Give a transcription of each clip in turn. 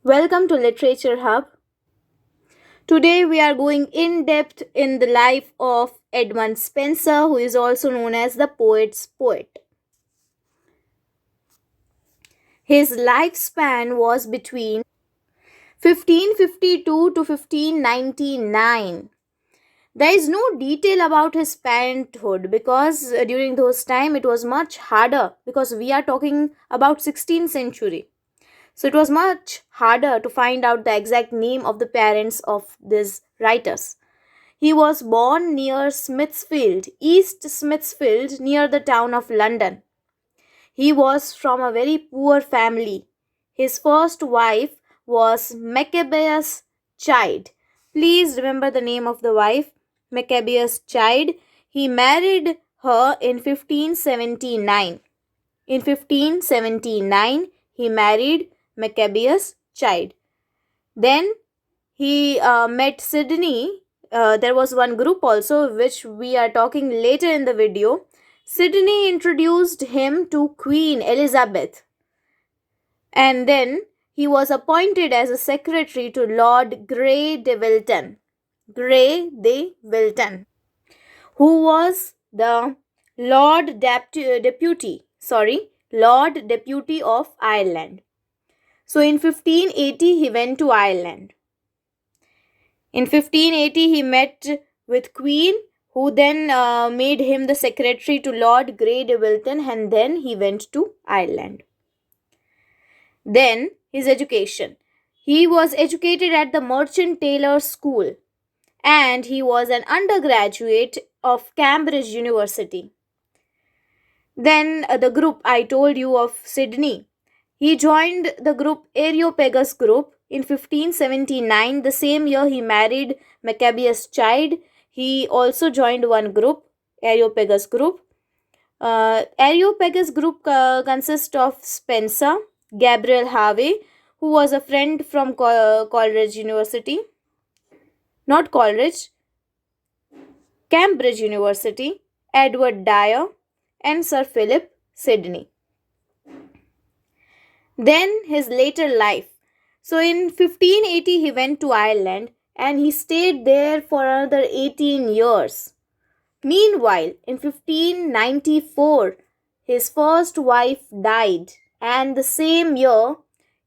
Welcome to Literature Hub. Today we are going in depth in the life of Edmund Spenser, who is also known as the poet's poet. His lifespan was between 1552 to 1599. There is no detail about his parenthood because during those time it was much harder because we are talking about 16th century. So it was much harder to find out the exact name of the parents of these writers. He was born near Smithfield, East Smithfield, near the town of London. He was from a very poor family. His first wife was Maccabeus Child. Please remember the name of the wife, Maccabeus Child. He married her in 1579. In 1579, he married Maccabeus Child. Then he met Sydney. There was one group also which we are talking later in the video. Sydney introduced him to Queen Elizabeth, and then he was appointed as a secretary to Lord Grey de Wilton. Grey de Wilton, who was the Lord Deputy of Ireland. So in 1580 he went to Ireland. In 1580 he met with Queen, who then made him the secretary to Lord Grey de Wilton, and then he went to Ireland. Then his education. He was educated at the Merchant Taylors' School and he was an undergraduate of Cambridge University. Then the group I told you of Sydney. He joined the group Areopagus group in 1579. The same year he married Maccabeus Child. He also joined one group, Areopagus group. Areopagus group consists of Spenser, Gabriel Harvey, who was a friend from Coleridge University. Not Coleridge, Cambridge University, Edward Dyer, and Sir Philip Sidney. Then his later life. So in 1580 he went to Ireland and he stayed there for another 18 years. Meanwhile, in 1594 his first wife died, and the same year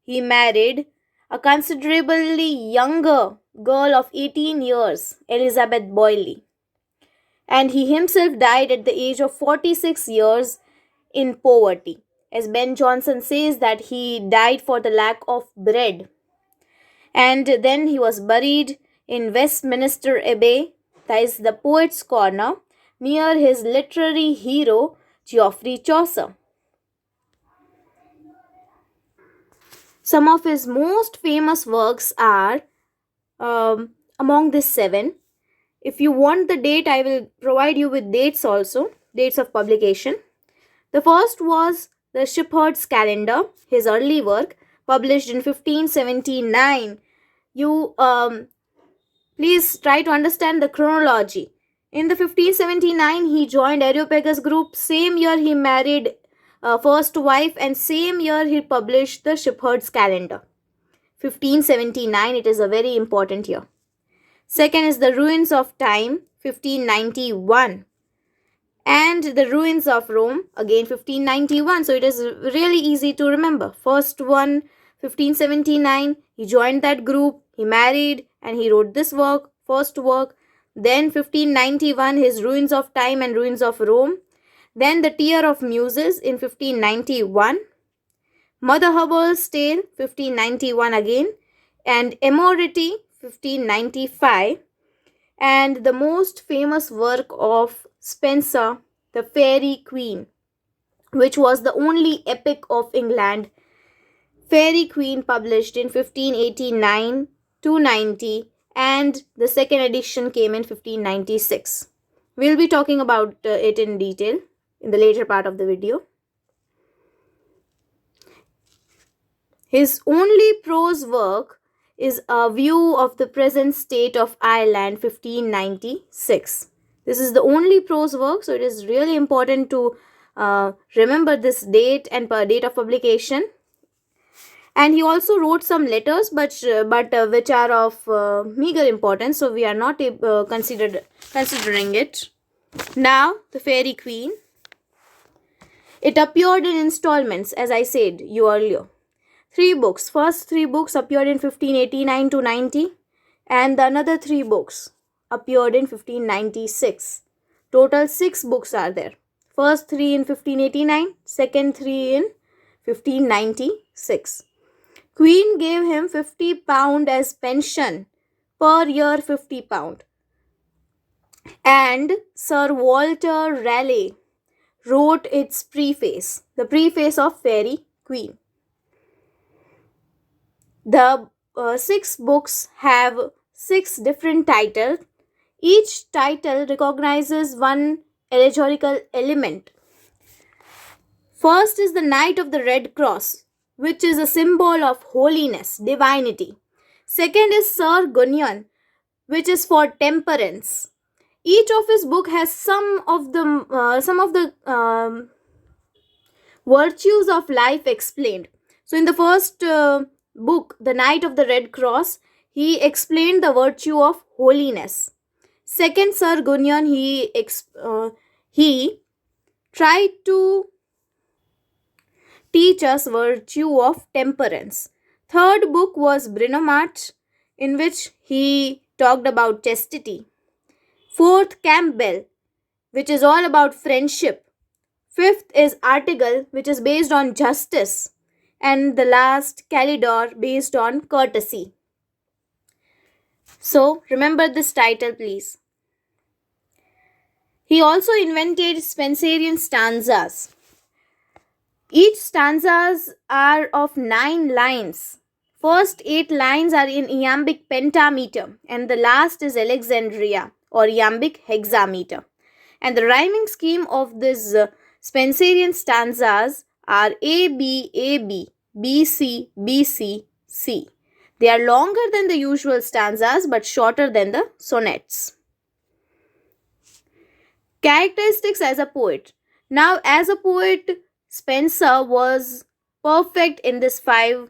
he married a considerably younger girl of 18 years, Elizabeth Boyle. And he himself died at the age of 46 years in poverty. As Ben Jonson says that he died for the lack of bread. And then he was buried in Westminster Abbey, that is the Poet's Corner, near his literary hero Geoffrey Chaucer. Some of his most famous works are among these 7. If you want the date, I will provide you with dates also, dates of publication. The first was The Shepherd's Calendar, his early work, published in 1579. You please try to understand the chronology. In the 1579, he joined Areopagus group. Same year he married first wife, and same year he published The Shepherd's Calendar. 1579, it is a very important year. Second is The Ruins of Time, 1591. And The Ruins of Rome, again 1591. So it is really easy to remember. First one, 1579, he joined that group, he married, and he wrote this work, first work. Then 1591, his Ruins of Time and Ruins of Rome. Then The Tear of Muses in 1591. Mother Hubbard's Tale, 1591 again. And Immortality, 1595. And the most famous work of Spenser, The Faerie Queene, which was the only epic of England. Faerie Queene, published in 1589 to 90, and the second edition came in 1596. We'll be talking about it in detail in the later part of the video. His only prose work is A View of the Present State of Ireland, 1596. This is the only prose work, so it is really important to remember this date and date of publication. And he also wrote some letters, but which are of meager importance, so we are not considering it. Now, the Fairy Queen. It appeared in installments, as I said you earlier. Three books. First three books appeared in 1589 to 90, and the another three books appeared in 1596. Total six books are there. First three in 1589, second three in 1596. Queen gave him £50 as pension, per year £50. And Sir Walter Raleigh wrote its preface, the preface of Fairy Queen. The six books have six different titles. Each title recognizes one allegorical element. First is the Knight of the Red Cross, which is a symbol of holiness, divinity. Second is Sir Gunyan, which is for temperance. Each of his book has some of the virtues of life explained. So in the first book, The Knight of the Red Cross, he explained the virtue of holiness. Second, Sir Gunyan, he tried to teach us virtue of temperance. Third book was Brinomart, in which he talked about chastity. Fourth, Campbell, which is all about friendship. Fifth is Artigal, which is based on justice. And the last, Calidor, based on courtesy. So, remember this title, please. He also invented Spenserian stanzas. Each stanzas are of 9 lines. First 8 lines are in iambic pentameter, and the last is Alexandria or iambic hexameter. And the rhyming scheme of these Spenserian stanzas are A B A B, B C B C C. They are longer than the usual stanzas but shorter than the sonnets. Characteristics as a poet. Now, as a poet, Spenser was perfect in these 5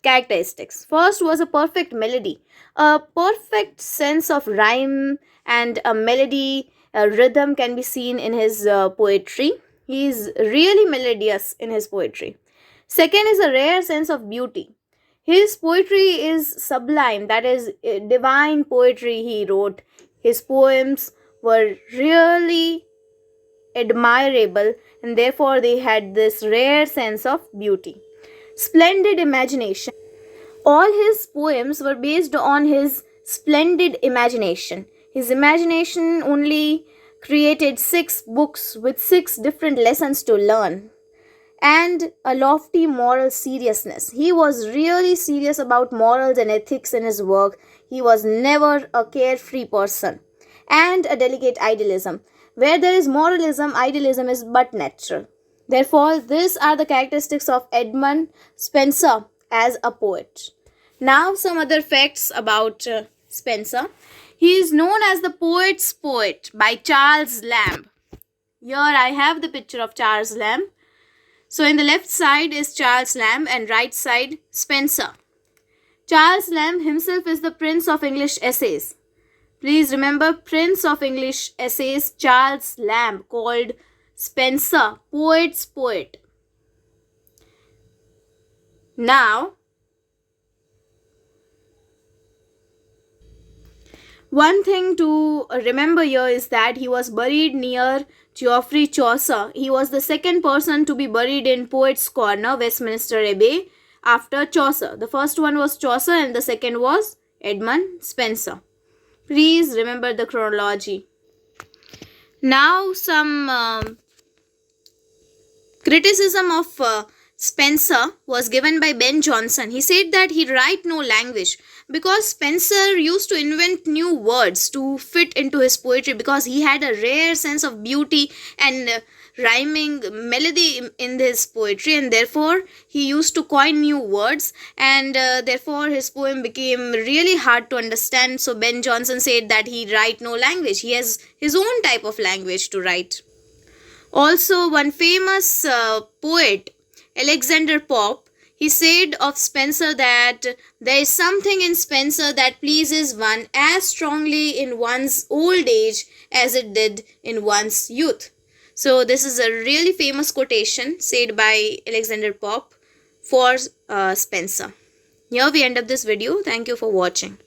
characteristics. First was a perfect melody, a perfect sense of rhyme and a melody, a rhythm can be seen in his poetry. He is really melodious in his poetry. Second is a rare sense of beauty. His poetry is sublime, that is, divine poetry he wrote. His poems were really admirable, and therefore they had this rare sense of beauty. Splendid imagination. All his poems were based on his splendid imagination. His imagination only created 6 books with 6 different lessons to learn, and a lofty moral seriousness. He was really serious about morals and ethics in his work. He was never a carefree person. And a delicate idealism. Where there is moralism, idealism is but natural. Therefore, these are the characteristics of Edmund Spenser as a poet. Now, some other facts about Spenser. He is known as the poet's poet by Charles Lamb. Here I have the picture of Charles Lamb. So, in the left side is Charles Lamb and right side Spenser. Charles Lamb himself is the Prince of English Essays. Please remember, Prince of English Essays, Charles Lamb, called Spenser, poet's poet. Now, one thing to remember here is that he was buried near Geoffrey Chaucer. He was the second person to be buried in Poets' Corner, Westminster Abbey, after Chaucer. The first one was Chaucer and the second was Edmund Spenser. Please remember the chronology. Now, some criticism of Spenser was given by Ben Jonson. He said that he write no language because Spenser used to invent new words to fit into his poetry, because he had a rare sense of beauty and rhyming melody in his poetry, and therefore he used to coin new words, and therefore his poem became really hard to understand. So Ben Jonson said that he write no language. He has his own type of language to write. Also, one famous poet, Alexander Pope, He said of Spenser that there is something in Spenser that pleases one as strongly in one's old age as it did in one's youth. So, this is a really famous quotation said by Alexander Pope for Spenser. Here we end up this video. Thank you for watching.